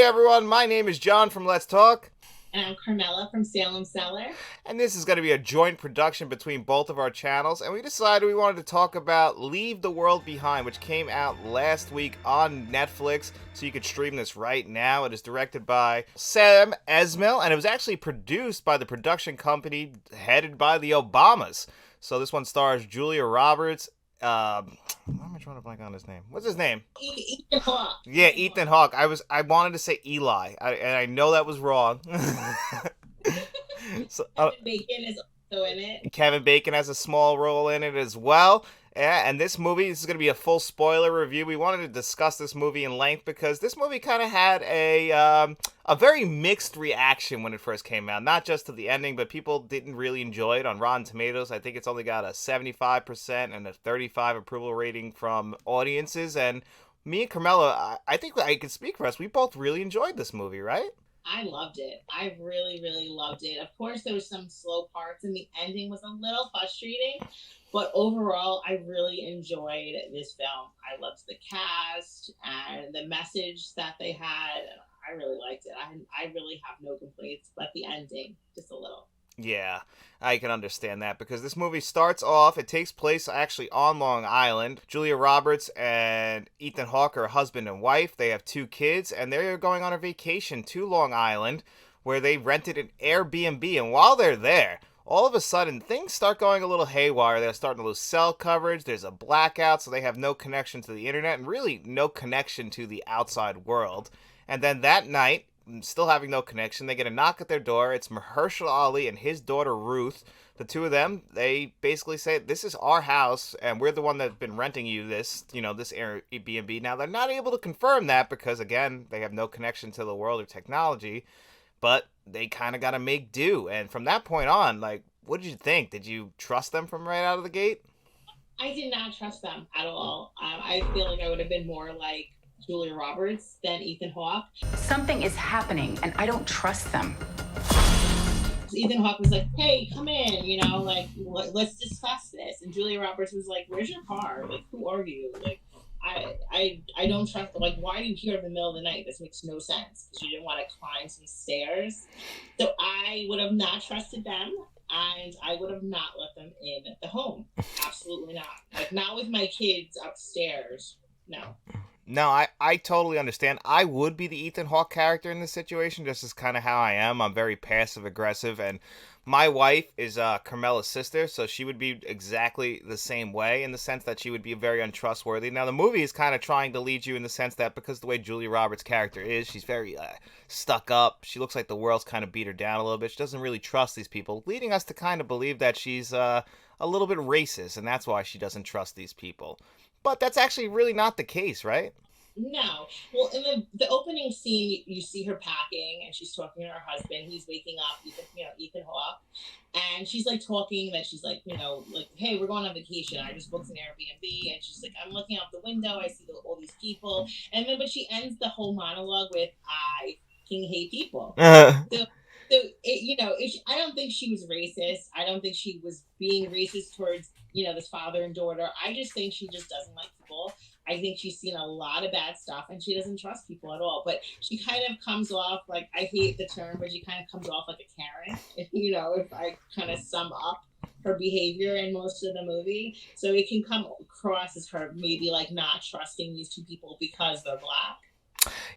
everyone, my name is John from Let's Talk. And I'm Carmela from Salem'S. And this is going to be a joint production between both of our channels. And we decided we wanted to talk about Leave the World Behind, which came out last week on Netflix. So you could stream this right now. It is directed by Salem'S, and it was actually produced by the production company headed by the Obamas. So this one stars Julia Roberts. Why am I trying to blank on his name? What's his name? Ethan Hawke. Yeah, Ethan Hawke. I wanted to say Eli, and I know that was wrong. So, Kevin Bacon is also in it. Kevin Bacon has a small role in it as well. Yeah, and this is going to be a full spoiler review. We wanted to discuss this movie in length because this movie kind of had a very mixed reaction when it first came out. Not just to the ending, but people didn't really enjoy it on Rotten Tomatoes. I think it's only got a 75% and a 35% approval rating from audiences. And me and Carmela, I think I can speak for us. We both really enjoyed this movie, right? I loved it. I really, really loved it. Of course, there was some slow parts, and the ending was a little frustrating. But overall, I really enjoyed this film. I loved the cast and the message that they had. I really liked it. I really have no complaints, but the ending, just a little. Yeah, I can understand that because this movie starts off, it takes place actually on Long Island. Julia Roberts and Ethan Hawke are husband and wife. They have 2 kids, and they're going on a vacation to Long Island where they rented an Airbnb. And while they're there, all of a sudden, things start going a little haywire. They're starting to lose cell coverage. There's a blackout, so they have no connection to the internet and really no connection to the outside world. And then that night, still having no connection, they get a knock at their door. It's Mahershala Ali and his daughter Ruth. The two of them, they basically say, this is our house, and we're the one that's been renting you this Airbnb. Now, they're not able to confirm that because, again, they have no connection to the world of technology, but they kind of got to make do. And from that point on, what did you think? Did you trust them from right out of the gate? I did not trust them at all. I feel like I would have been more like Julia Roberts than Ethan Hawke. Something is happening, and I don't trust them. Ethan Hawke was like, "Hey, come in, let's discuss this." And Julia Roberts was like, "Where's your car? Like, who are you? Like, I don't trust. Like, why are you here in the middle of the night? This makes no sense." Because you didn't want to climb some stairs. So I would have not trusted them, and I would have not let them in the home. Absolutely not. Like, not with my kids upstairs. No. No, I totally understand. I would be the Ethan Hawke character in this situation, just as kind of how I am. I'm very passive-aggressive, and my wife is Carmela's sister, so she would be exactly the same way in the sense that she would be very untrustworthy. Now, the movie is kind of trying to lead you in the sense that because the way Julia Roberts' character is, she's very stuck up. She looks like the world's kind of beat her down a little bit. She doesn't really trust these people, leading us to kind of believe that she's a little bit racist, and that's why she doesn't trust these people. But that's actually really not the case, right? No. Well, in the opening scene, you see her packing, and she's talking to her husband. He's waking up, Ethan Hawke, and she's like talking that she's like, hey, we're going on vacation. I just booked an Airbnb, and she's like, I'm looking out the window. I see all these people, and then but she ends the whole monologue with, I fucking hate people. I don't think she was racist. I don't think she was being racist towards, this father and daughter. I just think she just doesn't like people. I think she's seen a lot of bad stuff, and she doesn't trust people at all. But she kind of comes off like, I hate the term, but she kind of comes off like a Karen, if I kind of sum up her behavior in most of the movie. So it can come across as her maybe like not trusting these 2 people because they're black.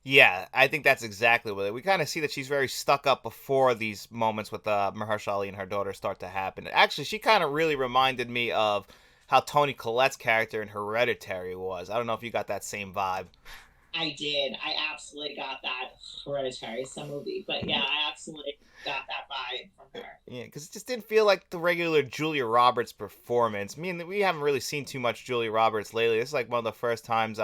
Yeah, I think that's exactly what we kind of see that she's very stuck up before these moments with Mahershala Ali and her daughter start to happen. Actually, she kind of really reminded me of how Toni Collette's character in Hereditary was. I don't know if you got that same vibe. I did. I absolutely got that. Hereditary, some movie. But yeah, I absolutely got that vibe from her. Yeah, because it just didn't feel like the regular Julia Roberts performance. I mean, we haven't really seen too much Julia Roberts lately. This is like one of the first times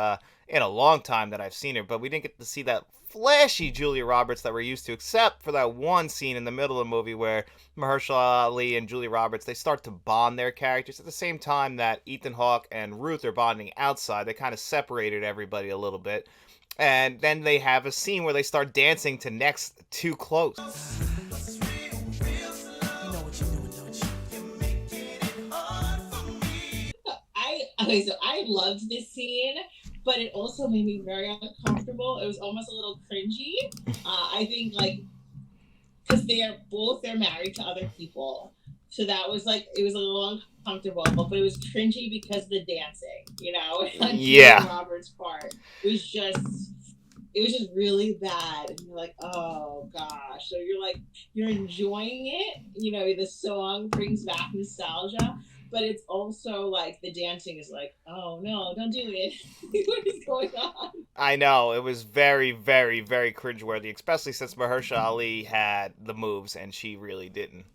in a long time that I've seen her. But we didn't get to see that flashy Julia Roberts that we're used to, except for that one scene in the middle of the movie where Mahershala Ali and Julia Roberts, they start to bond their characters at the same time that Ethan Hawke and Ruth are bonding outside. They kind of separated everybody a little bit. And then they have a scene where they start dancing to Next Too Close. So I loved this scene, but it also made me very uncomfortable. It was almost a little cringy. I think like because they're married to other people, so that was like it was a little uncomfortable, but it was cringy because of the dancing, on Julia Yeah. Roberts' part. It was just really bad, and you're like, oh gosh. So you're enjoying it. The song brings back nostalgia, but it's also like the dancing is like, oh no, don't do it. What is going on? I know, it was very, very, very cringeworthy, especially since Mahershala Ali had the moves and she really didn't.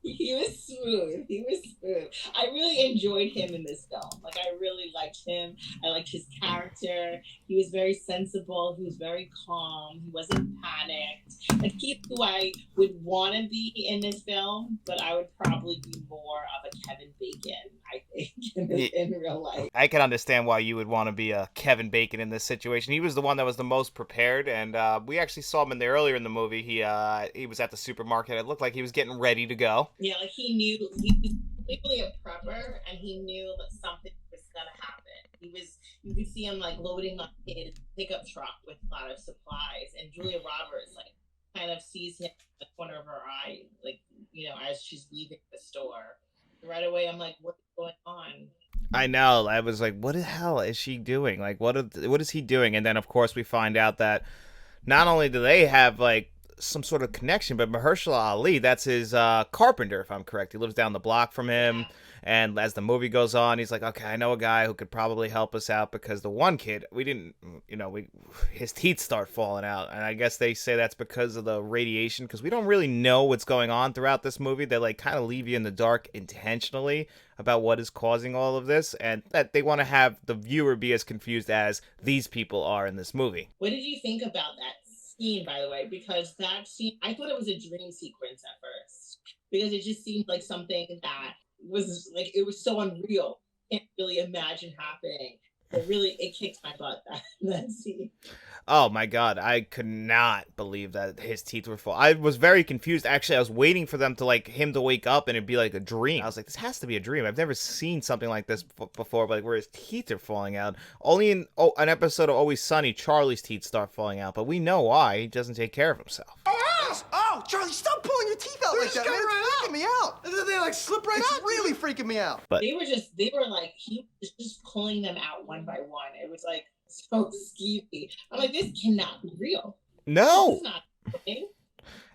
He was smooth. He was smooth. I really enjoyed him in this film. Like, I really liked him. I liked his character. He was very sensible. He was very calm. He wasn't panicked. Like, he's who I would want to be in this film, but I would probably be more of a Kevin Bacon, I think, in real life. I can understand why you would want to be a Kevin Bacon in this situation. He was the one that was the most prepared, and we actually saw him earlier in the movie. He was at the supermarket. It looked like he was getting ready to go. Yeah, like he was clearly a prepper, and he knew that something was gonna happen. You could see him like loading up his pickup truck with a lot of supplies, and Julia Roberts like kind of sees him in the corner of her eye, like as she's leaving the store. Right away, I'm like, what's going on? I know. I was like, what the hell is she doing? Like, what is he doing? And then, of course, we find out that not only do they have, like, some sort of connection, but Mahershala Ali, that's his carpenter, if I'm correct. He lives down the block from him. Yeah. And as the movie goes on, he's like, okay, I know a guy who could probably help us out because the one kid, his teeth start falling out. And I guess they say that's because of the radiation, because we don't really know what's going on throughout this movie. They like kind of leave you in the dark intentionally about what is causing all of this, and that they want to have the viewer be as confused as these people are in this movie. What did you think about that scene, by the way? Because that scene, I thought it was a dream sequence at first, because it just seemed like something that was like, it was so unreal. Can't really imagine happening. It kicked my butt, that scene. Oh my god, I could not believe that his teeth were full. I was very confused. Actually, I was waiting for him to wake up and it'd be like a dream. I was like, this has to be a dream. I've never seen something like this before, but like where his teeth are falling out. Only in an episode of Always Sunny, Charlie's teeth start falling out, but we know why. He doesn't take care of himself. Oh, Charlie, stop pulling your teeth out like that, man. It's freaking me out. They like slip right out. It's really freaking me out. But he was just pulling them out one by one. It was like so skeevy. I'm like, this cannot be real. No. This is not happening.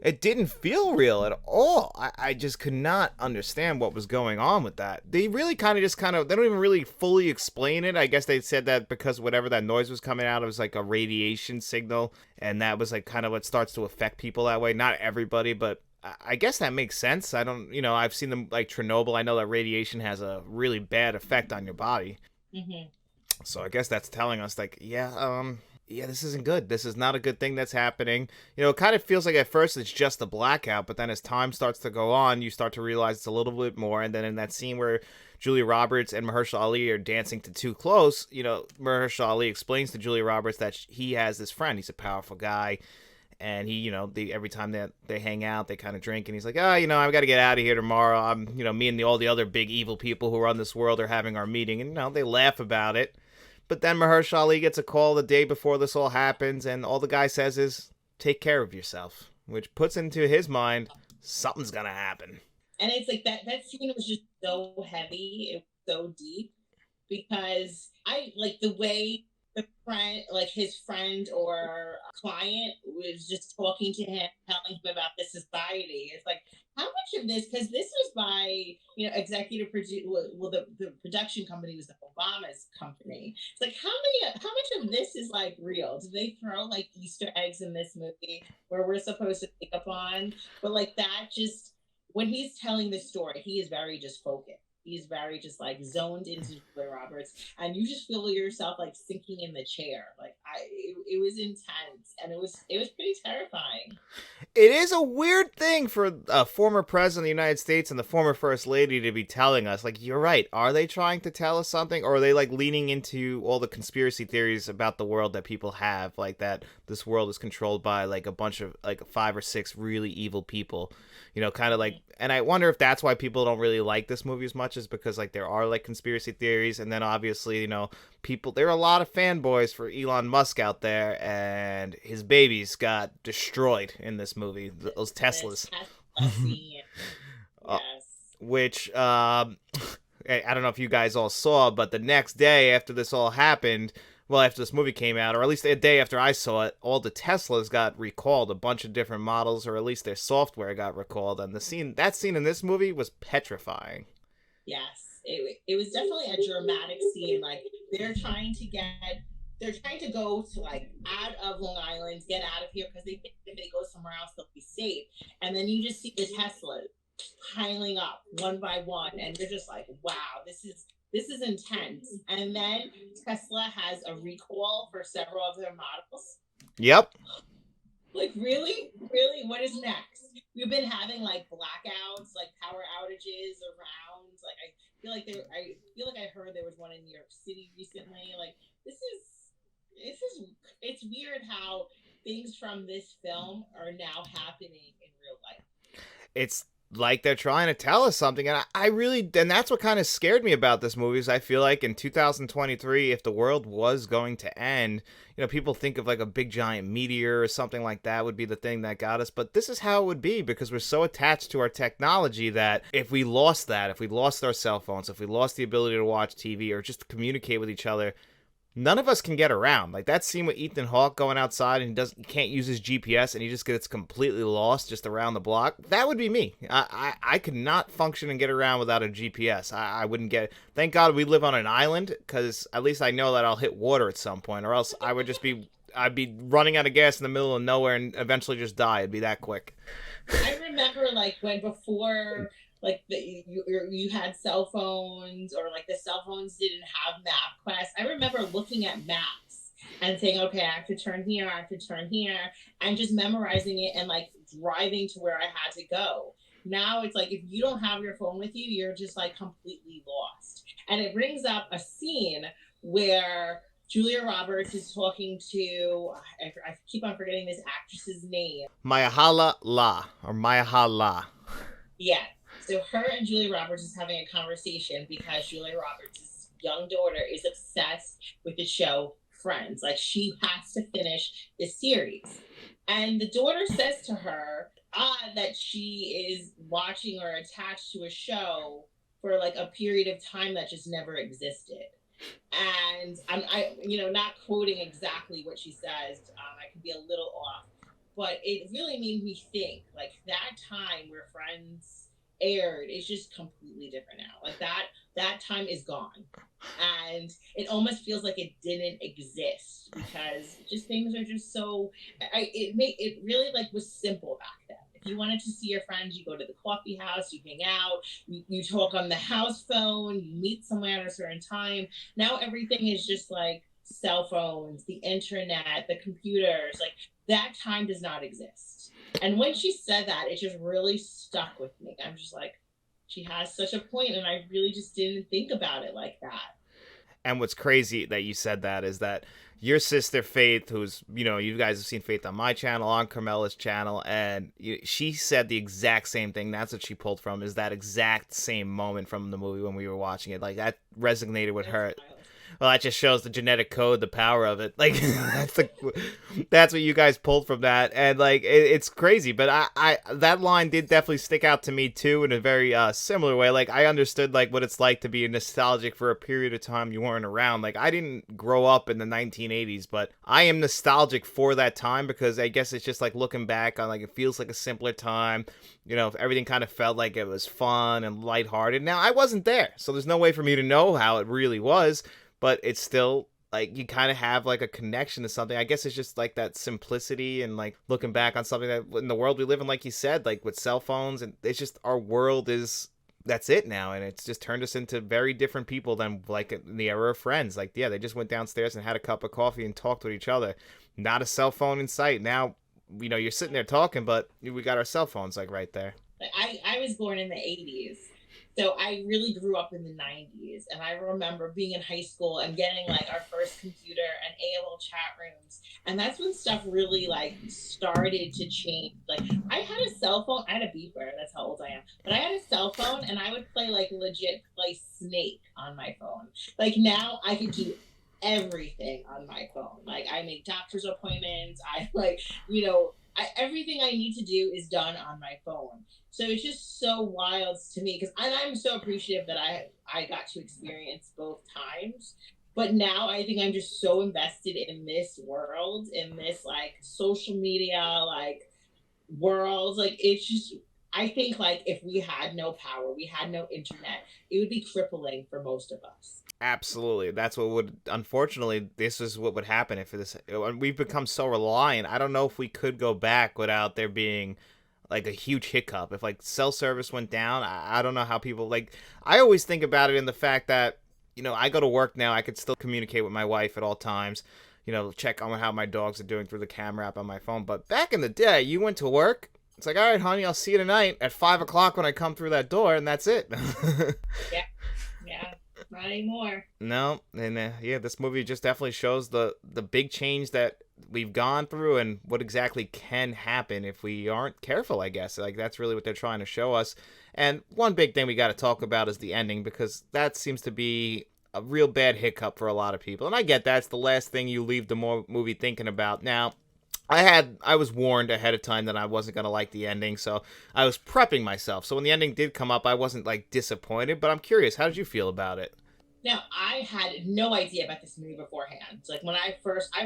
It didn't feel real at all. I just could not understand what was going on with that. They really they don't even really fully explain it. I guess they said that because whatever that noise was coming out, it was like a radiation signal, and that was like kind of what starts to affect people that way. Not everybody, but I guess that makes sense. I've seen them like Chernobyl. I know that radiation has a really bad effect on your body. Mm-hmm. So I guess that's telling us like, this isn't good. This is not a good thing that's happening. It kind of feels like at first it's just a blackout, but then as time starts to go on, you start to realize it's a little bit more. And then in that scene where Julia Roberts and Mahershala Ali are dancing to Too Close, Mahershala Ali explains to Julia Roberts that he has this friend. He's a powerful guy. And he, every time that they hang out, they kind of drink. And he's like, I've got to get out of here tomorrow. I'm, me and all the other big evil people who run this world are having our meeting. And, they laugh about it. But then Mahershala Ali gets a call the day before this all happens, and all the guy says is, take care of yourself, which puts into his mind, something's gonna happen. And it's like that scene was just so heavy, it was so deep, because I like the way his friend or client was just talking to him, telling him about the society. It's like, how much of this, because this was by, executive producer, the production company was the Obama's company. It's like, how much of this is like real? Do they throw like Easter eggs in this movie where we're supposed to pick up on? But like that, just when he's telling this story, he is very just focused. He's very just like zoned into Julia Roberts, and you just feel yourself like sinking in the chair. Like it was intense, and it was pretty terrifying. It is a weird thing for a former president of the United States and the former first lady to be telling us. Like, you're right. Are they trying to tell us something, or are they like leaning into all the conspiracy theories about the world that people have, like that this world is controlled by like a bunch of like 5 or 6 really evil people? Kind of like, and I wonder if that's why people don't really like this movie as much just because like there are like conspiracy theories, and then obviously, you know, there are a lot of fanboys for Elon Musk out there, and his babies got destroyed in this movie, those Teslas. Tesla scene. Yes. Which I don't know if you guys all saw, but the next day after this all happened, well, after this movie came out, or at least a day after I saw it, all the Teslas got recalled, a bunch of different models, or at least their software got recalled, and that scene in this movie was petrifying. Yes, it was definitely a dramatic scene. Like they're trying to go to like out of Long Island, get out of here because they think if they go somewhere else they'll be safe. And then you just see the Tesla piling up one by one, and you're just like, wow, this is intense. And then Tesla has a recall for several of their models. Yep. Like, really? What is next? We've been having like blackouts, like power outages around. Like, I feel like I heard there was one in New York City recently. Like, it's weird how things from this film are now happening in real life. It's like they're trying to tell us something, and and that's what kind of scared me about this movie is I feel like in 2023, if the world was going to end, you know, people think of like a big giant meteor or something like that would be the thing that got us, but this is how it would be because we're so attached to our technology that if we lost our cell phones, if we lost the ability to watch TV or just communicate with each other, none of us can get around. Like that scene with Ethan Hawke going outside and he can't use his GPS and he just gets completely lost just around the block. That would be me. I could not function and get around without a GPS. I wouldn't get it. Thank God we live on an island because at least I know that I'll hit water at some point, or else I'd be running out of gas in the middle of nowhere and eventually just die. It'd be that quick. I remember like when before like you had cell phones, or like the cell phones didn't have MapQuest. I remember looking at maps and saying, okay, I have to turn here, and just memorizing it and like driving to where I had to go. Now it's like if you don't have your phone with you, you're just like completely lost. And it brings up a scene where Julia Roberts is talking to, I keep on forgetting this actress's name. Mahershala Ali. Yeah. So her and Julia Roberts is having a conversation because Julia Roberts' young daughter is obsessed with the show Friends. Like she has to finish this series. And the daughter says to her that she is watching or attached to a show for like a period of time that just never existed. And I not quoting exactly what she says. I could be a little off, but it really made me think like that time where Friends aired is just completely different now. Like that time is gone, and it almost feels like it didn't exist because just things are just so. It really like was simple back then. If you wanted to see your friends, you go to the coffee house, you hang out, you talk on the house phone, you meet someone at a certain time. Now everything is just like cell phones, the internet, the computers. Like that time does not exist. And when she said that, it just really stuck with me. I'm just like, she has such a point, and I really just didn't think about it like that. And what's crazy that you said that is that your sister Faith, who's, you know, you guys have seen Faith on my channel, on Carmela's channel, and she said the exact same thing. That's what she pulled from, is that exact same moment from the movie when we were watching it. Like, that resonated with her. Well, that just shows the genetic code, the power of it. Like that's what you guys pulled from that, and like it's crazy. But I that line did definitely stick out to me too in a very similar way. Like I understood like what it's like to be nostalgic for a period of time you weren't around. Like I didn't grow up in the 1980s, but I am nostalgic for that time because I guess it's just like looking back on like it feels like a simpler time. You know, everything kind of felt like it was fun and lighthearted. Now I wasn't there, so there's no way for me to know how it really was. But it's still like you kind of have like a connection to something. I guess it's just like that simplicity and like looking back on something that in the world we live in, like you said, like with cell phones, and it's just our world that's it now, and it's just turned us into very different people than like in the era of Friends. Like yeah, they just went downstairs and had a cup of coffee and talked with each other. Not a cell phone in sight. Now, you know, you're sitting there talking, but we got our cell phones like right there. I was born in the 80s. So I really grew up in the 90s, and I remember being in high school and getting like our first computer and AOL chat rooms. And that's when stuff really like started to change. Like I had a cell phone, I had a beeper, that's how old I am. But I had a cell phone and I would play like legit play Snake on my phone. Like now I could do everything on my phone. Like I make doctor's appointments, I like, everything I need to do is done on my phone. So it's just so wild to me because I'm so appreciative that I got to experience both times. But now I think I'm just so invested in this world, in this like social media like world. Like it's just I think like if we had no power, we had no internet, it would be crippling for most of us. Absolutely. That's what would, unfortunately, this is what would happen if this, we've become so reliant. I don't know if we could go back without there being like a huge hiccup. If like cell service went down, I don't know how people like, I always think about it in the fact that, I go to work now. I could still communicate with my wife at all times, check on how my dogs are doing through the camera app on my phone. But back in the day, you went to work. It's like, all right, honey, I'll see you tonight at 5 o'clock when I come through that door. And that's it. Yeah. Yeah. Not anymore. No, and this movie just definitely shows the big change that we've gone through and what exactly can happen if we aren't careful, I guess. Like, that's really what they're trying to show us. And one big thing we got to talk about is the ending, because that seems to be a real bad hiccup for a lot of people. And I get that's the last thing you leave the movie thinking about. Now, I was warned ahead of time that I wasn't going to like the ending, so I was prepping myself. So when the ending did come up, I wasn't like disappointed, but I'm curious, how did you feel about it? Now, I had no idea about this movie beforehand. Like when I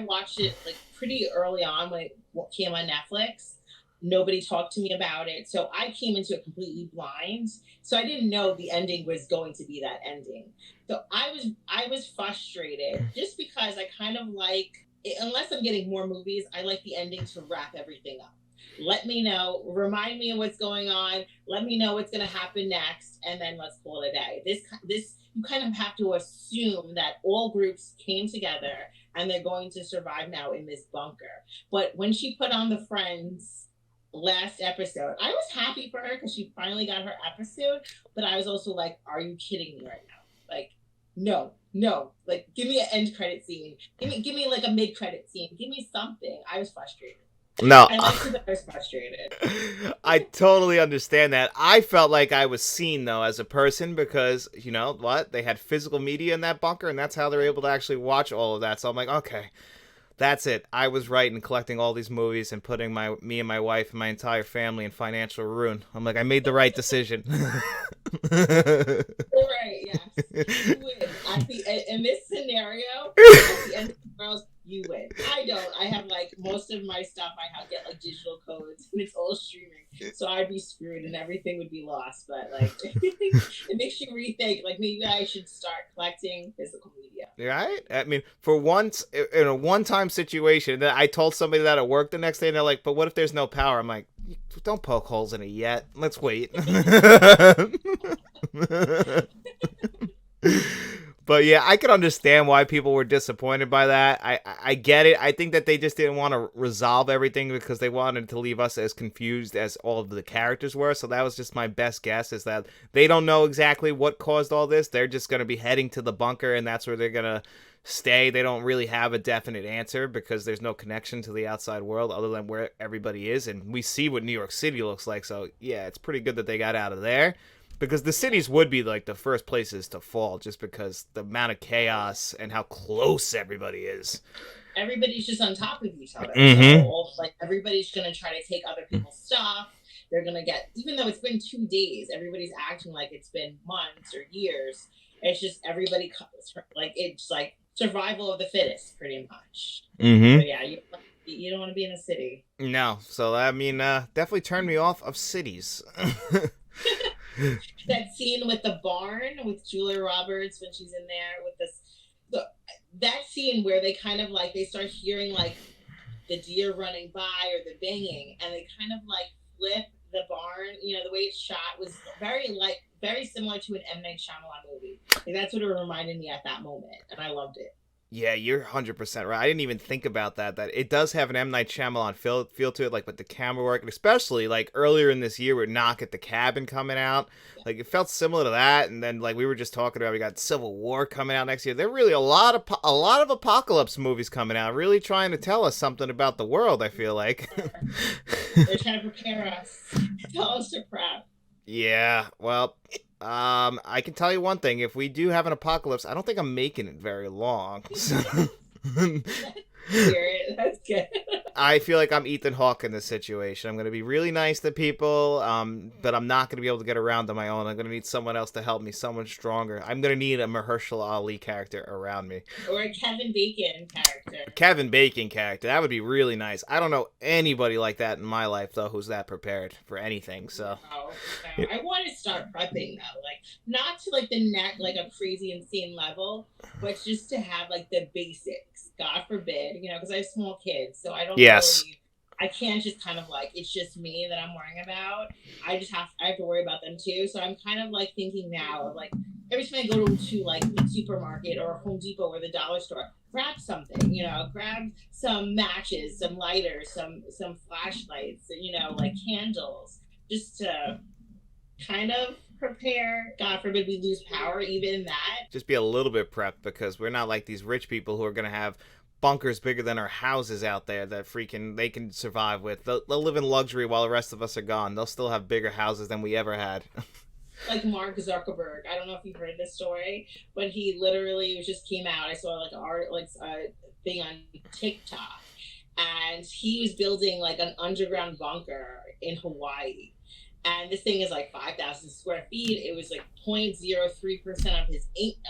watched it like pretty early on when it came on Netflix. Nobody talked to me about it. So I came into it completely blind. So I didn't know the ending was going to be that ending. So I was frustrated just because I kind of like, unless I'm getting more movies, I like the ending to wrap everything up. Let me know, remind me of what's going on, let me know what's going to happen next, and then let's call it a day. This you kind of have to assume that all groups came together and they're going to survive now in this bunker. But when she put on the Friends last episode, I was happy for her because she finally got her episode, but I was also like, are you kidding me right now? Like, no, like give me an end credit scene, give me like a mid credit scene, give me something. I was frustrated. No, I like that I was frustrated. I totally understand that. I felt like I was seen though as a person because you know what, they had physical media in that bunker, and that's how they're able to actually watch all of that. So I'm like, okay, that's it. I was right in collecting all these movies and putting me and my wife and my entire family in financial ruin. I'm like, I made the right decision. Right, yes. You win. In this scenario, at the end of the world, you win. I don't. I have like most of my stuff get like digital codes and it's all streaming. So I'd be screwed and everything would be lost. But like it makes you rethink. Like maybe I should start collecting physical media. Right? I mean, for once, in a one-time situation, I told somebody that at work the next day, and they're like, but what if there's no power? I'm like, don't poke holes in it yet. Let's wait. But yeah, I could understand why people were disappointed by that. I get it. I think that they just didn't want to resolve everything because they wanted to leave us as confused as all of the characters were. So that was just my best guess, is that they don't know exactly what caused all this. They're just going to be heading to the bunker, and that's where they're going to stay. They don't really have a definite answer because there's no connection to the outside world other than where everybody is. And we see what New York City looks like. So yeah, it's pretty good that they got out of there. Because the cities would be like the first places to fall, just because the amount of chaos and how close everybody is. Everybody's just on top of each other. Mm-hmm. So like everybody's gonna try to take other people's stuff. They're gonna even though it's been 2 days, everybody's acting like it's been months or years. It's just everybody like it's like survival of the fittest, pretty much. Mm-hmm. So yeah, you don't want to be in a city. No, so I mean, definitely turned me off of cities. That scene with the barn with Julia Roberts when she's in there with that scene where they kind of like they start hearing like the deer running by or the banging, and they kind of like flip the barn. You know, the way it's shot was very similar to an M. Night Shyamalan movie. Like, that's what it reminded me at that moment, and I loved it. Yeah, you're 100% right. I didn't even think about that. That it does have an M. Night Shyamalan feel to it, like with the camera work, and especially like earlier in this year with Knock at the Cabin coming out. Like it felt similar to that, and then like we were just talking about, we got Civil War coming out next year. There are really a lot of apocalypse movies coming out, really trying to tell us something about the world. I feel like They're trying to prepare us, tell us to prep. Yeah, well, I can tell you one thing. If we do have an apocalypse, I don't think I'm making it very long. So That's good. I feel like I'm Ethan Hawke in this situation. I'm going to be really nice to people, but I'm not going to be able to get around on my own. I'm going to need someone else to help me, someone stronger. I'm going to need a Mahershala Ali character around me. Or a Kevin Bacon character. Kevin Bacon character. That would be really nice. I don't know anybody like that in my life, though, who's that prepared for anything. So No. I want to start prepping, though. Like, not to, like, the neck, like, a crazy, insane level, but just to have, like, the basics. God forbid, you know, because I have small kids, so I don't really, I can't just kind of like, it's just me that I'm worrying about. I have to worry about them too. So I'm kind of like thinking now of like, every time I go to like the supermarket or Home Depot or the dollar store, grab something, you know, grab some matches, some lighters, some flashlights, you know, like candles, just to kind of prepare. God forbid we lose power, even that. Just be a little bit prepped, because we're not like these rich people who are going to have bunkers bigger than our houses out there that freaking they can survive with. They'll live in luxury while the rest of us are gone. They'll still have bigger houses than we ever had. Like Mark Zuckerberg. I don't know if you've heard this story, but he literally just came out. I saw like a thing on TikTok, and he was building like an underground bunker in Hawaii. And this thing is like 5,000 square feet. It was like 0.03%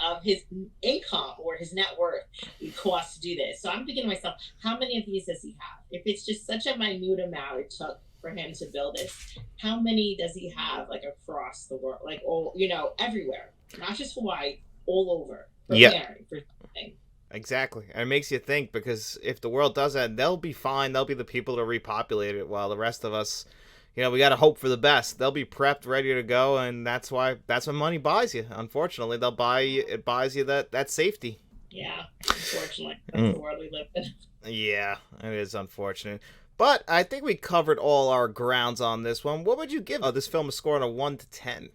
of his income or his net worth it cost to do this. So I'm thinking to myself, how many of these does he have? If it's just such a minute amount it took for him to build this, how many does he have like across the world, like all, you know, everywhere, not just Hawaii, all over, preparing for something. Exactly. And it makes you think, because if the world does that, they'll be fine. They'll be the people to repopulate it, while the rest of us, you know, we got to hope for the best. They'll be prepped, ready to go, and that's what money buys you. Unfortunately, it buys you that safety. Yeah, unfortunately. That's the world we live in. Yeah, it is unfortunate. But I think we covered all our grounds on this one. What would you give this film a score on a 1 to 10?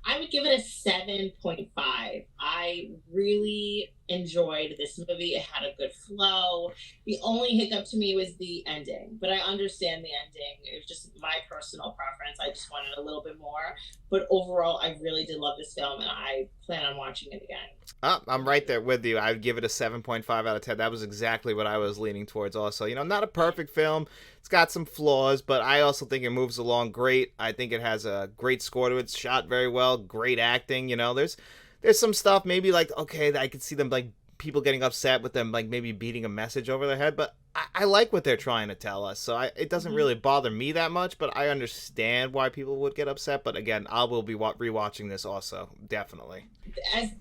I would give it a 7.5. I really enjoyed this movie. It had a good flow. The only hiccup to me was the ending, but I understand the ending. It was just my personal preference. I just wanted a little bit more. But overall, I really did love this film, and I plan on watching it again. I'm right there with you. I would give it a 7.5 out of 10. That was exactly what I was leaning towards also. You know, not a perfect film. It's got some flaws, but I also think it moves along great. I think it has a great score to it. It's shot very well. Great acting. You know, there's some stuff maybe like, okay, I could see them like people getting upset with them like maybe beating a message over their head, but I like what they're trying to tell us. So it doesn't really bother me that much, but I understand why people would get upset. But again, I will be rewatching this also, definitely. As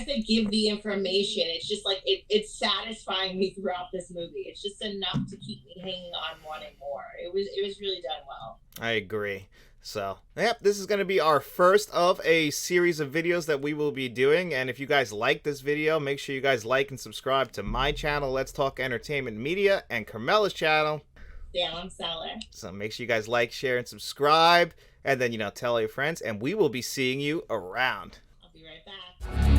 they give the information, it's just like it's satisfying me throughout this movie. It's just enough to keep me hanging on wanting more. It was really done well. I agree. So, yep, this is going to be our first of a series of videos that we will be doing. And if you guys like this video, make sure you guys like and subscribe to my channel, Let's Talk Entertainment Media, and Carmela's channel, Salem'S. So make sure you guys like, share, and subscribe. And then, you know, tell all your friends. And we will be seeing you around. I'll be right back.